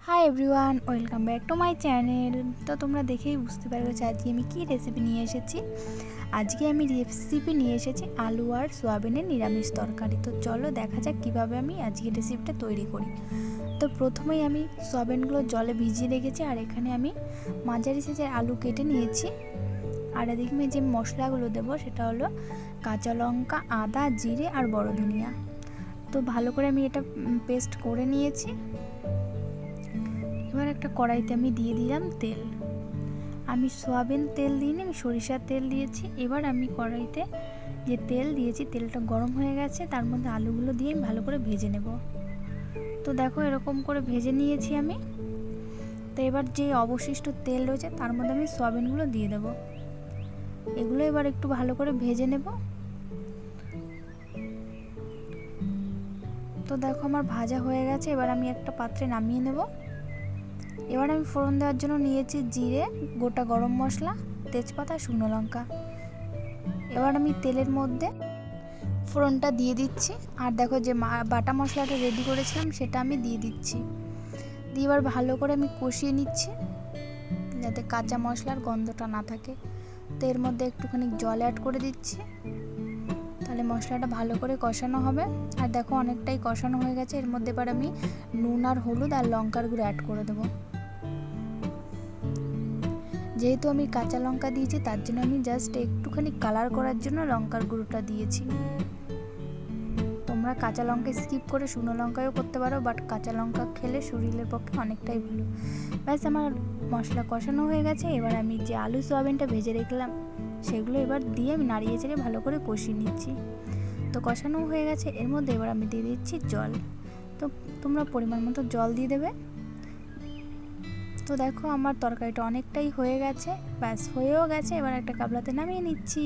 Hi everyone, welcome back to my channel. তো তোমরা দেখেই বুঝতে পারবে আজকে আমি কী রেসিপি নিয়ে এসেছি। আজকে আমি রেসিপি নিয়ে এসেছি আলু আর সোয়াবিনের নিরামিষ তরকারি। তো চলো দেখা যাক কীভাবে আমি আজকে রেসিপিটা তৈরি করি। তো প্রথমেই আমি সোয়াবিনগুলো জলে ভিজিয়ে রেখেছি, আর এখানে আমি মাঝারি সাইজের আলু কেটে নিয়েছি। আর এদিকে যে মশলাগুলো দেবো সেটা হলো কাঁচা লঙ্কা, আদা, জিরে আর বড় ধনিয়া। তো ভালো করে আমি এটা পেস্ট করে নিয়েছি। এবার একটা কড়াইতে আমি দিয়ে দিলাম তেল। আমি সয়াবিন তেল দিইনি, আমি সরিষার তেল দিয়েছি। এবার আমি কড়াইতে যে তেল দিয়েছি তেলটা গরম হয়ে গেছে, তার মধ্যে আলুগুলো দিয়ে আমি ভালো করে ভেজে নেব। তো দেখো এরকম করে ভেজে নিয়েছি আমি। তো এবার যে অবশিষ্ট তেল রয়েছে তার মধ্যে আমি সয়াবিনগুলো দিয়ে দেবো। এগুলো এবার একটু ভালো করে ভেজে নেব। তো দেখো আমার ভাজা হয়ে গেছে, এবার আমি একটা পাত্রে নামিয়ে নেব। এবার আমি ফোড়ন দেওয়ার জন্য নিয়েছি জিরে, গোটা গরম মশলা, তেজপাতা, শুকনো লঙ্কা। এবার আমি তেলের মধ্যে ফোড়নটা দিয়ে দিচ্ছি। আর দেখো যে বাটা মশলাটা রেডি করেছিলাম সেটা আমি দিয়ে দিচ্ছি। দিয়ে এবার ভালো করে আমি কষিয়ে নিচ্ছি যাতে কাঁচা মশলার গন্ধটা না থাকে। তো এর মধ্যে একটুখানি জল অ্যাড করে দিচ্ছি, তাহলে মশলাটা ভালো করে কষানো হবে। আর দেখো অনেকটাই কষানো হয়ে গেছে। এর মধ্যে এবার আমি নুন আর হলুদ আর লঙ্কার গুঁড়ো অ্যাড করে দেবো। যেহেতু আমি কাঁচা লঙ্কা দিয়েছি তার জন্য আমি জাস্ট একটুখানি কালার করার জন্য লঙ্কার গুঁড়োটা দিয়েছি। তোমরা কাঁচা লঙ্কা স্কিপ করে শুকনো লঙ্কাও করতে পারো, বাট কাঁচা লঙ্কা খেলে শরীরের পক্ষে অনেকটাই ভালো। ব্যাস আমার মশলা কষানো হয়ে গেছে। এবার আমি যে আলু সোয়াবিনটা ভেজে রেখলাম সেগুলো এবার দিয়ে আমি নাড়িয়ে চেড়ে ভালো করে কষিয়ে নিচ্ছি। তো কষানো হয়ে গেছে। এর মধ্যে এবার আমি দিয়ে দিচ্ছি জল। তো তোমরা পরিমাণ মতো জল দিয়ে দেবে। তো দেখো আমার তরকারিটা অনেকটাই হয়ে গেছে, ব্যাস হয়েও গেছে। এবার একটা গামলাতে নামিয়ে নিচ্ছি।